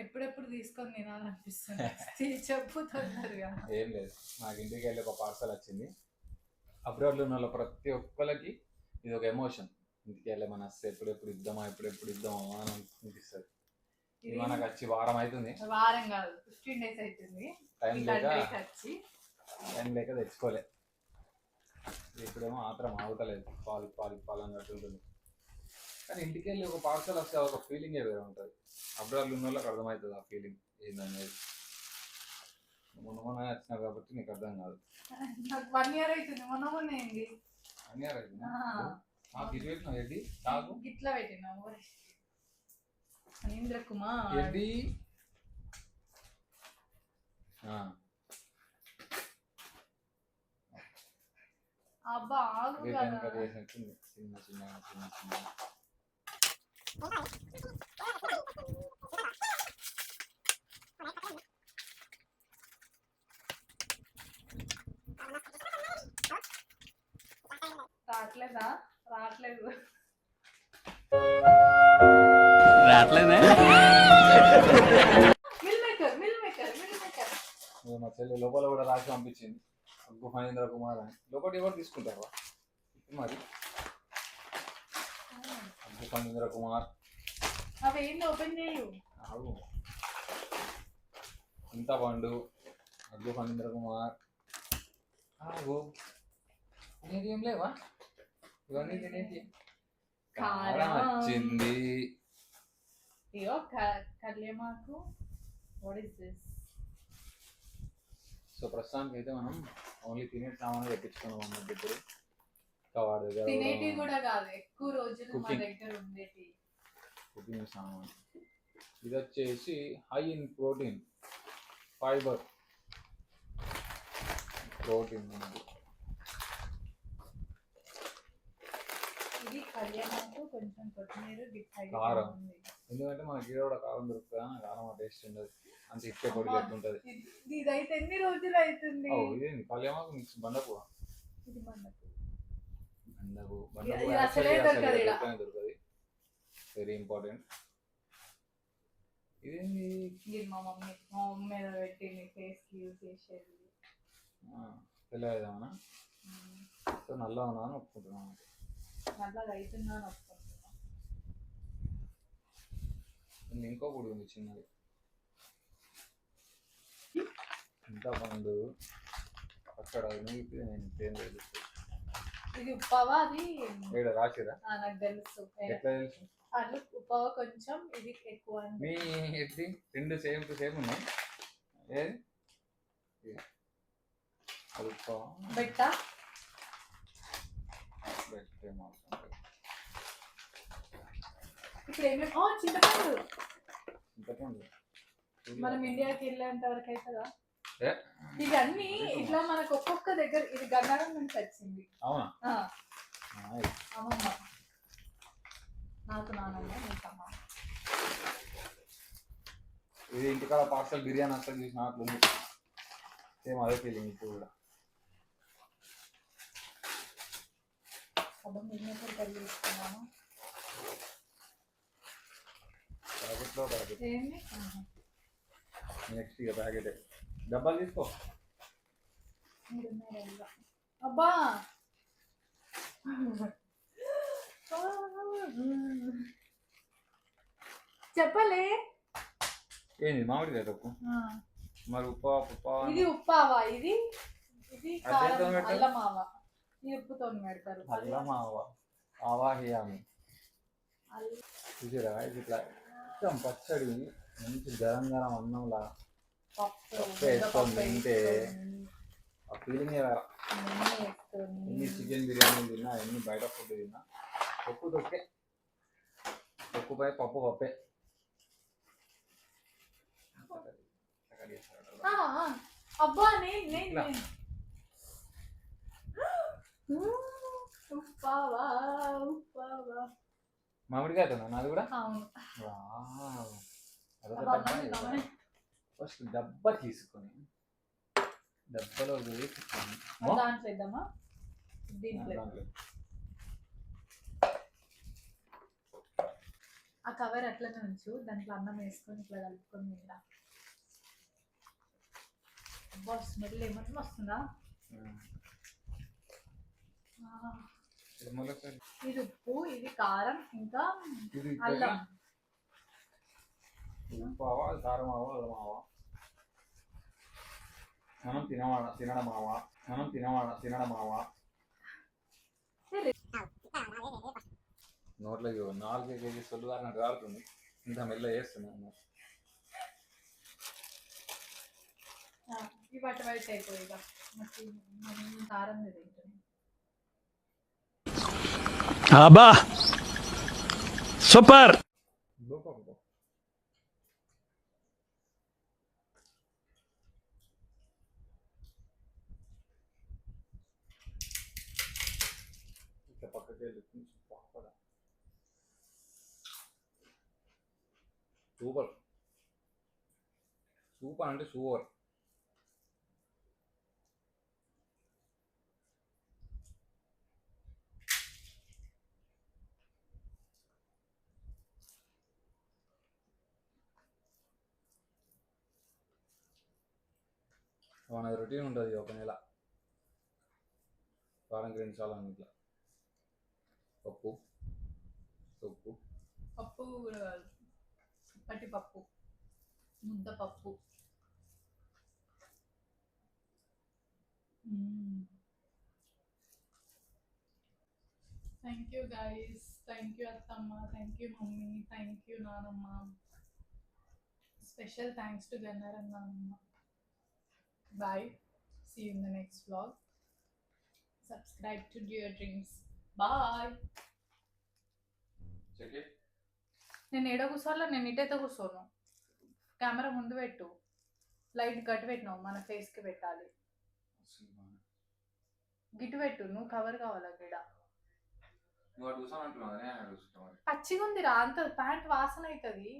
ఎప్పుడెప్పుడు తీసుకొని తినాలనిపిస్తుంది. చెప్పు తొందరగా. ఏం లేదు, నాకు ఇంటికి వెళ్ళి ఒక పార్సల్ వచ్చింది. అబ్రాడ్లో ఉన్న వాళ్ళు ప్రతి ఒక్కరికి ఇది ఒక ఎమోషన్. ఇంటికి వెళ్ళి మన ఎప్పుడెప్పుడు ఇద్దామా అని అనిపిస్తుంది. ఇది మనకు వచ్చి వారం అవుతుంది. వారం కాదు 15 days అవుతుంది. టైం లేక తెచ్చుకోలే. ఇప్పుడేమో ఆత్రం ఆగుతలేదు, పాలు అన్నట్టు ఉంటుంది. కానీ ఇంటికి వెళ్ళి ఒక పార్సల్ వస్తే ఒక ఫీలింగే వేరే ఉంటుంది. అబ్రాడ్లో ఉన్న వాళ్ళకి అర్థమవుతుంది ఆ ఫీలింగ్ ఏందనేది. మొన్న వచ్చినా కాబట్టి నీకు అర్థం కాదు. నాకు 1 year అవుతుంది. మొన్న ఏంది 1 year అవుతుందా? గిట్ల పెట్టినావు ఎడ్డి? గిట్లా పెట్టినావు మహేంద్ర కుమార్ ఎడ్డి. అబ్బా ఆగు కదా. చిన్న రావట్లేదు మా చెల్లి లోపల కూడా రాసి పంపించింది, అగ్గు మహేంద్ర కుమార్ అని. లోపల ఎవరు తీసుకుంటారా మరి? అగ్గు మహేంద్ర కుమార్ అవి ఏంటి ఓపెన్ చేయు. చింతపండు, అగ్గు మహేంద్ర కుమార్. తినేది ఏం లేవా? ఇవన్నీ తినేది. కారం వచ్చింది. ఇగో కళ్యామాకు. What is this? సో ప్రస్తుతానికి అయితే మనం ఓన్లీ తినే సామాన్లు తెప్పించుకున్నాం అన్నట్టు. ఇప్పుడు తినేటి కూడా కాదు, ఎక్కువ రోజులు మా దగ్గర ఉండేటి కుకింగ్ సామాన్. ఇది వచ్చేసి high in protein, fibre, protein. ఇది కళ్యామాకు, కొంచెం కొత్తిమీర, కారం. ఎందుకంటే మనకి కూడా కారం దొరుకుతుందా? కారం టేస్ట్ ఉండదు, అంత ఇచ్చే పొడి ఉంటుంది. ఇదైతే ఎన్ని రోజులు అవుతుంది? ఇదేంటి కళ్యామాకు మిక్స్ బండపు. ఇది బండపు దొరకదు, వెరీ ఇంపార్టెంట్. ఇదేంటి? మా మమ్మీ మీద పెట్టింది ఫేస్ కి యూజ్ చేసేది. తెలియదేమన్నా. సో నల్ల ఉన్నా అని ఒప్పుకుంటున్నాను. నల్లగా అవుతున్నా అని ఒప్పుకుంటున్నా. ఇంకో పొడి ఉంది చిన్నది, ఇంత పండు అక్కడ. నేను పేరు తెలుసు. ఇది ఉప్పావా? అది రాసిరా? నాకు తెలుసు. ఎట్లా తెలుసు? అది ఉప్పావా కొంచెం, ఇది ఎక్కువ. మీ ఎట్టి రెండు సేమ్ టు సేమ్ ఉన్నాయి. ఏది అది ఉప్పావా? బెట్టా ఇప్పుడు ఏమేమి? చింతపండు. మనం ఇండియాకి వెళ్ళేంత వరకు అవుతుందా? ఇవన్నీ ఇట్లా మనకు ఒక్కొక్క దగ్గర. ఇది గన్నవరం నుంచి వచ్చింది. అవునా? అమ్మమ్మ, నాకు నానమ్మ, నీకు అమ్మ. ఇది ఇంటికాడ పార్సల్ బిర్యానీ అసలు చూసినట్లుంది, సేమ్ అదే ఫీలింగ్ ఇప్పుడు కూడా. నెక్స్ట్ ఇక ప్యాకెట్ డబ్బాలు తీసుకో. అబ్బా చెప్పలే. ఏంది మామిడికాయ తప్పు? మరి ఉప్పా. ఇది ఉప్పావా? ఇది అల్లమావా. ఇది ఉప్పుతో పెడతారు. అల్లమావా ఆవాహియామి. చూసిరా ఇట్లా మొత్తం పచ్చడి, మంచి గరం అన్నంలా వేసుకొని తింటే ఆ ఫీలింగే వేరే. ఎన్ని చికెన్ బిర్యానీ తిన్నా, ఎన్ని బయట ఫుడ్ తిన్నా, పప్పు తొక్కే, పప్పుపై పప్పే. అబ్బా మామిడికాయ తిన్నా నాది కూడా. ఫస్ట్ డబ్బా తీసుకొని డబ్బాలో వేసుకొని దాంట్లో ఆ కవర్ అట్లనే ఉంచు, దాంట్లో అన్నం వేసుకొని ఇట్లా కలుపుకొని తింటా. అబ్బా స్మెల్ ఏమన్నా వస్తుందా? ఇది ఉప్పు, ఇది కారం, ఇంకా అల్లం. ఉప్పు ఆవా, కారం ఆవా, అల్లం ఆవా. మనం తినడం ఆవా. నోట్లో 4 కేజీ సొల్లు గారినట్టు కారుతుంది. ఇంత మెల్ల చేస్తున్నాను. ఈ బట్ట బయట అయిపోయి కారం తింటుంది. అబ్బా సూపర్. ఇట్లా పక్కకి వెళ్ళి సూపర్ అంటే సూపర్. మన రొటీన్ ఉంటుంది ఒక నెల, వారానికి 2 సార్లు ఇట్లా పప్పు కూడా కాదు, పట్టి పప్పు, ముద్దపప్పు. Thank you guys, thank you అత్తమ్మ, thank you mummy, thank you నానమ్మ. స్పెషల్ థ్యాంక్స్ టు గన్నారం నానమ్మ. Bye. See you in the next vlog. Subscribe to Dear Dreams. Bye. నేను ఏడ కూర్చోవాలా? నేను ఇటైతే కూర్చోను. కెమెరా ముందు పెట్టు, లైట్ గట్టు పెట్టినావు, మన ఫేస్కి పెట్టాలి. గిట్టు పెట్టు, నువ్వు కవర్ కావాలా గిడ. పచ్చిగా ఉందిరా, అంత ప్యాంట్ వాసన అవుతుంది.